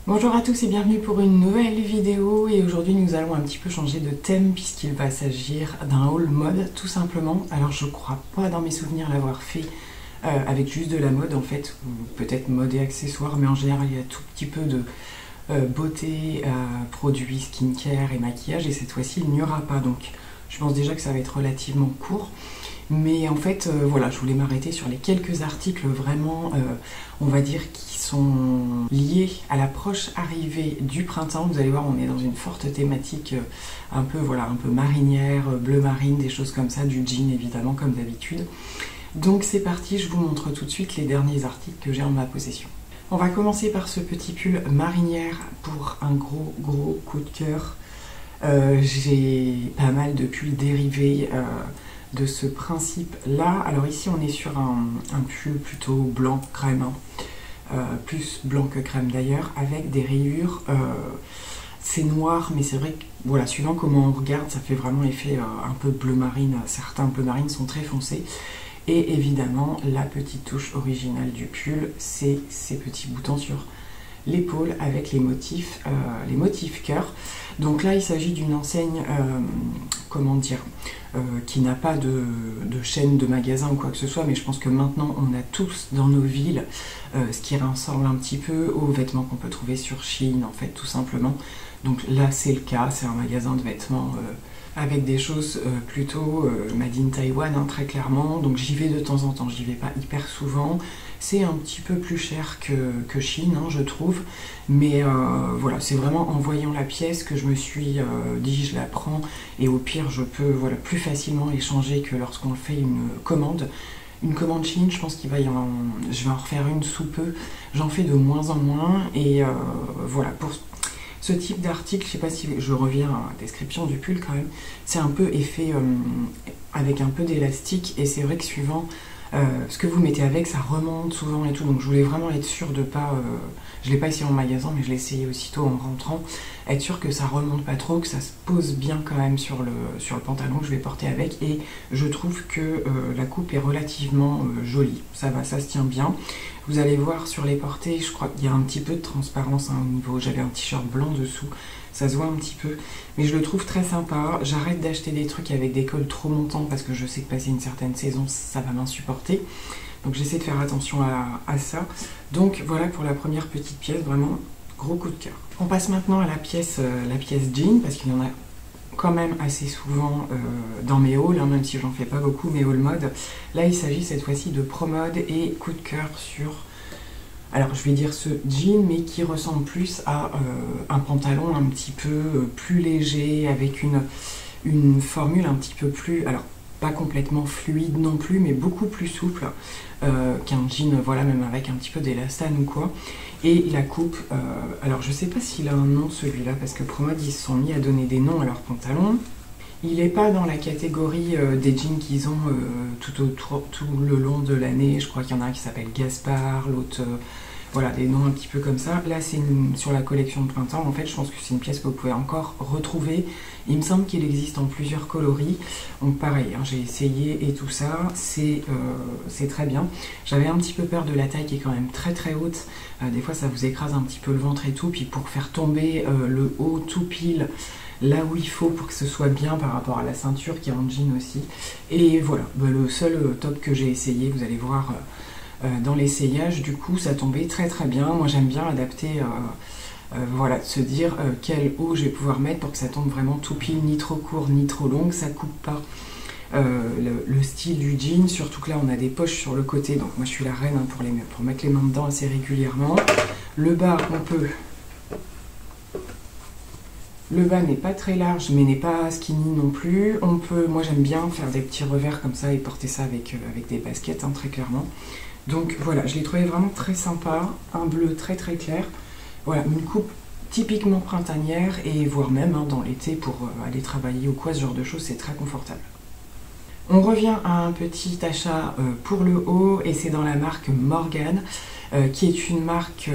Bonjour à tous et bienvenue pour une nouvelle vidéo et aujourd'hui nous allons un petit peu changer de thème puisqu'il va s'agir d'un haul mode tout simplement. Alors je crois pas dans mes souvenirs l'avoir fait avec juste de la mode en fait, ou peut-être mode et accessoires, mais en général il y a tout petit peu de beauté, produits, skincare et maquillage et cette fois-ci il n'y aura pas, donc je pense déjà que ça va être relativement court. Mais en fait, voilà, je voulais m'arrêter sur les quelques articles vraiment, on va dire, qui sont liés à l'approche arrivée du printemps. Vous allez voir, on est dans une forte thématique un peu, voilà, un peu marinière, bleu marine, des choses comme ça, du jean évidemment, comme d'habitude. Donc c'est parti, je vous montre tout de suite les derniers articles que j'ai en ma possession. On va commencer par ce petit pull marinière pour un gros coup de cœur. J'ai pas mal de pulls dérivés de ce principe là. Alors ici on est sur un pull plutôt blanc crème, plus blanc que crème d'ailleurs, avec des rayures. C'est noir mais c'est vrai que voilà, suivant comment on regarde, ça fait vraiment effet un peu bleu marine. Certains bleus marines sont très foncés. Et évidemment la petite touche originale du pull, c'est ces petits boutons sur l'épaule avec les motifs cœur. Donc là il s'agit d'une enseigne, comment dire, qui n'a pas de chaîne de magasin ou quoi que ce soit, mais je pense que maintenant on a tous dans nos villes ce qui ressemble un petit peu aux vêtements qu'on peut trouver sur Shein en fait, tout simplement. Donc là c'est le cas, c'est un magasin de vêtements avec des choses plutôt made in Taïwan, hein, très clairement. Donc j'y vais de temps en temps, j'y vais pas hyper souvent. C'est un petit peu plus cher que Shein, hein, je trouve. Mais voilà, c'est vraiment en voyant la pièce que je me suis dit je la prends. Et au pire, je peux voilà, plus facilement échanger que lorsqu'on fait une commande. Une commande Shein, je pense je vais en refaire une sous peu. J'en fais de moins en moins. Et voilà, pour ce type d'article, je sais pas si je reviens à la description du pull quand même, c'est un peu effet avec un peu d'élastique et c'est vrai que suivant ce que vous mettez avec, ça remonte souvent et tout, donc je voulais vraiment être sûre de pas, je l'ai pas essayé en magasin mais je l'ai essayé aussitôt en rentrant, être sûr que ça remonte pas trop, que ça se pose bien quand même sur le pantalon que je vais porter avec et je trouve que la coupe est relativement jolie, ça va, ça se tient bien. Vous allez voir sur les portées, je crois qu'il y a un petit peu de transparence hein, au niveau, j'avais un t-shirt blanc dessous, ça se voit un petit peu, mais je le trouve très sympa. J'arrête d'acheter des trucs avec des cols trop montants parce que je sais que passer une certaine saison, ça va m'insupporter. Donc j'essaie de faire attention à ça. Donc voilà pour la première petite pièce, vraiment gros coup de cœur. On passe maintenant à la pièce jean, parce qu'il y en a quand même assez souvent dans mes hauls, hein, même si j'en fais pas beaucoup, mes hauls mode. Là il s'agit cette fois-ci de ProMode et coup de cœur sur, alors je vais dire ce jean, mais qui ressemble plus à un pantalon un petit peu plus léger, avec une formule un petit peu plus, alors pas complètement fluide non plus, mais beaucoup plus souple qu'un jean, voilà, même avec un petit peu d'élastane ou quoi. Et la coupe, alors je sais pas s'il a un nom celui-là, parce que ProMode ils se sont mis à donner des noms à leurs pantalons. Il n'est pas dans la catégorie des jeans qu'ils ont tout le long de l'année. Je crois qu'il y en a un qui s'appelle Gaspard, l'autre, voilà, des noms un petit peu comme ça. Là, c'est sur la collection de printemps. En fait, je pense que c'est une pièce que vous pouvez encore retrouver. Il me semble qu'il existe en plusieurs coloris. Donc pareil, hein, j'ai essayé et tout ça. C'est très bien. J'avais un petit peu peur de la taille qui est quand même très haute. Des fois, ça vous écrase un petit peu le ventre et tout. Puis pour faire tomber le haut tout pile là où il faut pour que ce soit bien par rapport à la ceinture qui est en jean aussi. Et voilà, bah, le seul top que j'ai essayé, vous allez voir dans l'essayage, du coup ça tombait très bien. Moi j'aime bien adapter, voilà, de se dire quel haut je vais pouvoir mettre pour que ça tombe vraiment tout pile, ni trop court ni trop long, ça coupe pas le style du jean, surtout que là on a des poches sur le côté, donc moi je suis la reine hein, pour mettre les mains dedans assez régulièrement. Le bas on peut... Le bas n'est pas très large, mais n'est pas skinny non plus. On peut, moi j'aime bien faire des petits revers comme ça et porter ça avec des baskets, hein, très clairement. Donc voilà, je l'ai trouvé vraiment très sympa. Un bleu très clair. Voilà, une coupe typiquement printanière et voire même hein, dans l'été pour aller travailler ou quoi, ce genre de choses, c'est très confortable. On revient à un petit achat pour le haut et c'est dans la marque Morgan. Qui est une marque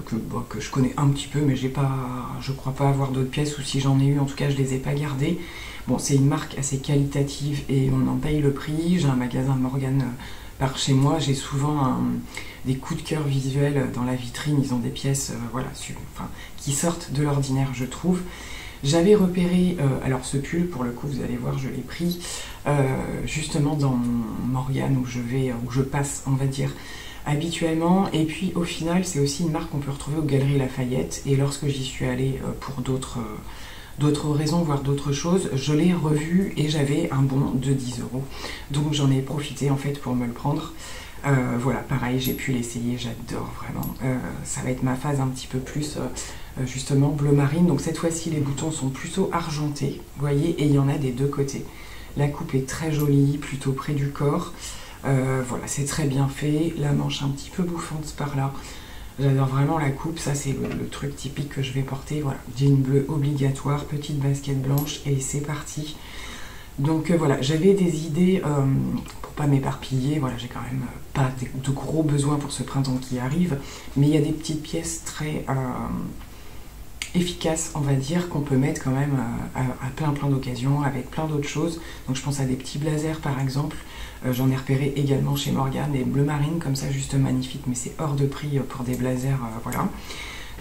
que je connais un petit peu, mais je crois pas avoir d'autres pièces, ou si j'en ai eu, en tout cas, je les ai pas gardées. Bon, c'est une marque assez qualitative et on en paye le prix. J'ai un magasin Morgan par chez moi, j'ai souvent des coups de cœur visuels dans la vitrine. Ils ont des pièces voilà, qui sortent de l'ordinaire, je trouve. J'avais repéré, alors ce pull, pour le coup, vous allez voir, je l'ai pris justement dans Morgane où je passe, on va dire, habituellement. Et puis au final, c'est aussi une marque qu'on peut retrouver aux Galeries Lafayette. Et lorsque j'y suis allée pour d'autres raisons, voire d'autres choses, je l'ai revu et j'avais un bon de 10 €. Donc j'en ai profité en fait pour me le prendre. Voilà, pareil, j'ai pu l'essayer, j'adore vraiment. Ça va être ma phase un petit peu plus justement bleu marine. Donc cette fois-ci, les boutons sont plutôt argentés, vous voyez, et il y en a des deux côtés. La coupe est très jolie, plutôt près du corps. Voilà, c'est très bien fait. La manche un petit peu bouffante par là. J'adore vraiment la coupe, ça c'est le truc typique que je vais porter. Voilà, jean bleu obligatoire, petite basket blanche et c'est parti. Donc voilà, j'avais des idées pour pas m'éparpiller. Voilà, j'ai quand même pas de gros besoins pour ce printemps qui arrive, mais il y a des petites pièces très efficaces, on va dire, qu'on peut mettre quand même à plein d'occasions avec plein d'autres choses. Donc je pense à des petits blazers par exemple. J'en ai repéré également chez Morgane, des bleu marine comme ça, juste magnifiques, mais c'est hors de prix pour des blazers, voilà.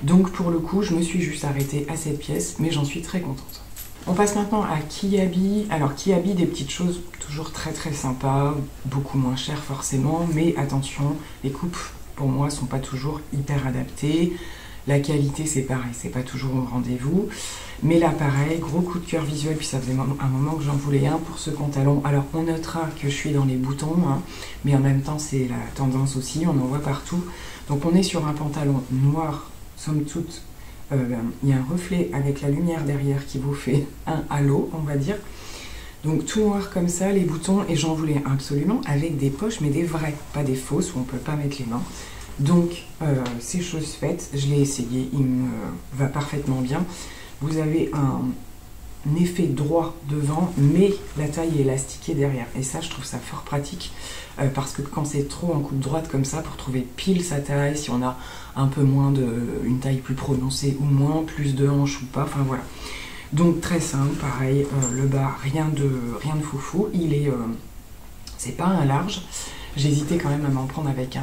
Donc pour le coup, je me suis juste arrêtée à cette pièce, mais j'en suis très contente. On passe maintenant à Kiabi. Alors Kiabi, des petites choses toujours très sympas, beaucoup moins chères forcément, mais attention, les coupes pour moi sont pas toujours hyper adaptées. La qualité c'est pareil, c'est pas toujours au rendez-vous. Mais là pareil, gros coup de cœur visuel, puis ça faisait un moment que j'en voulais un pour ce pantalon. Alors on notera que je suis dans les boutons, hein, mais en même temps c'est la tendance aussi, on en voit partout. Donc on est sur un pantalon noir, somme toute, il y a un reflet avec la lumière derrière qui vous fait un halo, on va dire. Donc tout noir comme ça, les boutons, et j'en voulais absolument avec des poches, mais des vraies, pas des fausses où on peut pas mettre les mains. Donc c'est chose faite, je l'ai essayé, il me va parfaitement bien. Vous avez un effet droit devant, mais la taille est élastiquée derrière. Et ça, je trouve ça fort pratique, parce que quand c'est trop en coupe droite comme ça, pour trouver pile sa taille, si on a un peu moins une taille plus prononcée ou moins, plus de hanches ou pas, enfin voilà. Donc très simple, pareil, le bas, rien de foufou, c'est pas un large. J'hésitais quand même à m'en prendre avec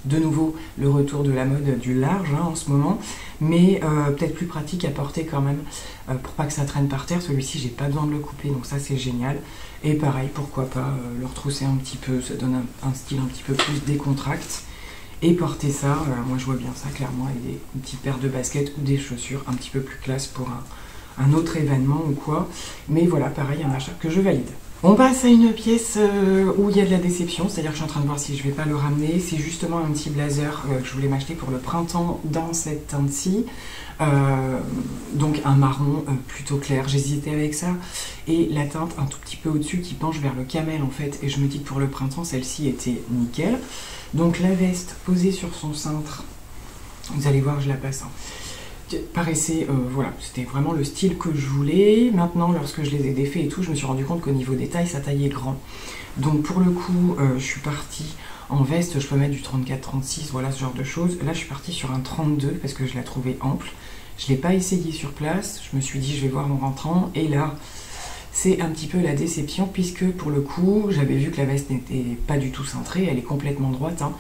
de nouveau le retour de la mode du large hein, en ce moment, mais peut-être plus pratique à porter quand même pour pas que ça traîne par terre. Celui-ci j'ai pas besoin de le couper, donc ça c'est génial. Et pareil, pourquoi pas le retrousser un petit peu, ça donne un style un petit peu plus décontracté. Et porter ça, moi je vois bien ça clairement avec une petite paire de baskets ou des chaussures un petit peu plus classe pour un autre événement ou quoi. Mais voilà, pareil, un achat que je valide. On passe à une pièce où il y a de la déception, c'est-à-dire que je suis en train de voir si je vais pas le ramener. C'est justement un petit blazer que je voulais m'acheter pour le printemps dans cette teinte-ci. Donc un marron plutôt clair, j'hésitais avec ça. Et la teinte un tout petit peu au-dessus qui penche vers le camel en fait. Et je me dis que pour le printemps, celle-ci était nickel. Donc la veste posée sur son cintre, vous allez voir, je la passe. Hein. Paraissait, voilà, c'était vraiment le style que je voulais. Maintenant, lorsque je les ai défaits et tout, je me suis rendu compte qu'au niveau des tailles, ça taillait grand. Donc pour le coup, je suis partie en veste, je peux mettre du 34-36, voilà ce genre de choses. Là, je suis partie sur un 32 parce que je la trouvais ample. Je ne l'ai pas essayé sur place, je me suis dit je vais voir en rentrant. Et là, c'est un petit peu la déception puisque pour le coup, j'avais vu que la veste n'était pas du tout cintrée, elle est complètement droite. Hein.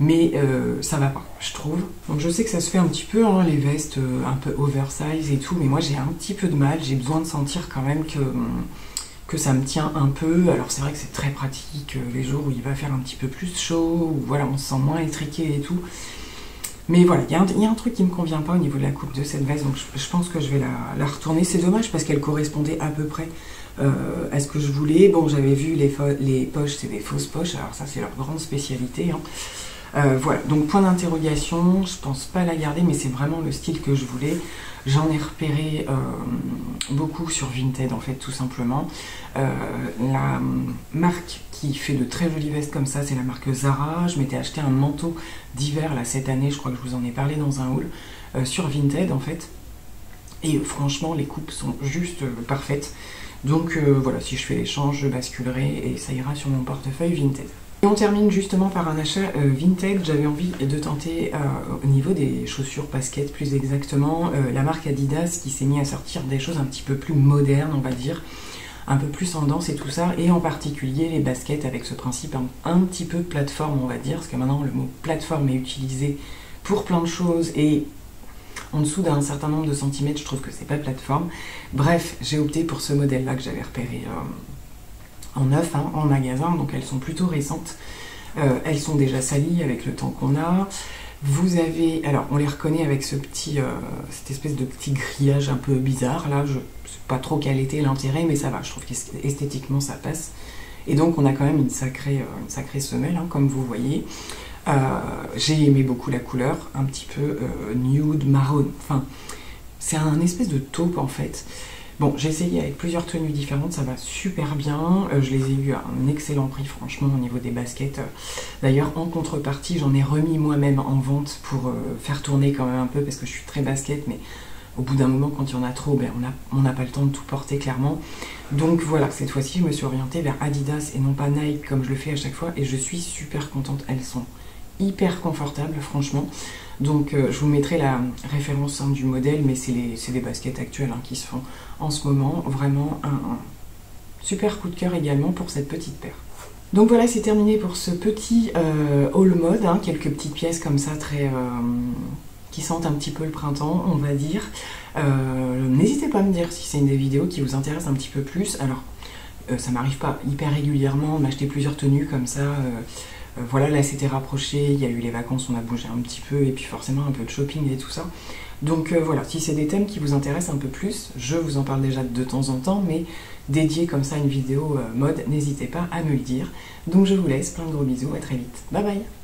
Mais ça va pas, je trouve. Donc je sais que ça se fait un petit peu, hein, les vestes un peu oversize et tout, mais moi j'ai un petit peu de mal, j'ai besoin de sentir quand même que ça me tient un peu. Alors c'est vrai que c'est très pratique les jours où il va faire un petit peu plus chaud, où voilà, on se sent moins étriqué et tout. Mais voilà, il y a un truc qui me convient pas au niveau de la coupe de cette veste, donc je pense que je vais la retourner. C'est dommage parce qu'elle correspondait à peu près à ce que je voulais. Bon, j'avais vu les poches, c'est des fausses poches, alors ça c'est leur grande spécialité, hein. Voilà, donc point d'interrogation, je pense pas la garder, mais c'est vraiment le style que je voulais. J'en ai repéré beaucoup sur Vinted en fait, tout simplement. La marque qui fait de très jolies vestes comme ça, c'est la marque Zara. Je m'étais acheté un manteau d'hiver là cette année, je crois que je vous en ai parlé dans un haul, sur Vinted en fait. Et franchement, les coupes sont juste parfaites. Donc voilà, si je fais l'échange, je basculerai et ça ira sur mon portefeuille Vinted. Et on termine justement par un achat Vinted. J'avais envie de tenter au niveau des chaussures baskets plus exactement, la marque Adidas qui s'est mis à sortir des choses un petit peu plus modernes on va dire, un peu plus en danse et tout ça, et en particulier les baskets avec ce principe un petit peu de plateforme, on va dire, parce que maintenant le mot plateforme est utilisé pour plein de choses, et en dessous d'un certain nombre de centimètres, je trouve que c'est pas plateforme. Bref, j'ai opté pour ce modèle-là que j'avais repéré en neuf, hein, en magasin, donc elles sont plutôt récentes. Elles sont déjà salies avec le temps qu'on a. Vous avez, alors on les reconnaît avec ce petit, cette espèce de petit grillage un peu bizarre, là, je sais pas trop quel était l'intérêt, mais ça va, je trouve qu'esthétiquement ça passe. Et donc on a quand même une sacrée semelle, hein, comme vous voyez. J'ai aimé beaucoup la couleur, un petit peu nude, marron, enfin c'est un espèce de taupe en fait. Bon, j'ai essayé avec plusieurs tenues différentes, ça va super bien, je les ai eues à un excellent prix franchement au niveau des baskets. D'ailleurs en contrepartie j'en ai remis moi-même en vente pour faire tourner quand même un peu parce que je suis très basket, mais au bout d'un moment quand il y en a trop, ben, on n'a pas le temps de tout porter clairement. Donc voilà, cette fois-ci je me suis orientée vers Adidas et non pas Nike comme je le fais à chaque fois, et je suis super contente, elles sont hyper confortables franchement. Donc je vous mettrai la référence, hein, du modèle, mais c'est des baskets actuelles, hein, qui se font en ce moment. Vraiment un super coup de cœur également pour cette petite paire. Donc voilà, c'est terminé pour ce petit haul mode, hein, quelques petites pièces comme ça très qui sentent un petit peu le printemps, on va dire. N'hésitez pas à me dire si c'est une des vidéos qui vous intéresse un petit peu plus. Alors ça m'arrive pas hyper régulièrement d'acheter plusieurs tenues comme ça. Voilà, là c'était rapproché, il y a eu les vacances, on a bougé un petit peu, et puis forcément un peu de shopping et tout ça. Donc voilà, si c'est des thèmes qui vous intéressent un peu plus, je vous en parle déjà de temps en temps, mais dédié comme ça à une vidéo mode, n'hésitez pas à me le dire. Donc je vous laisse, plein de gros bisous, à très vite. Bye bye.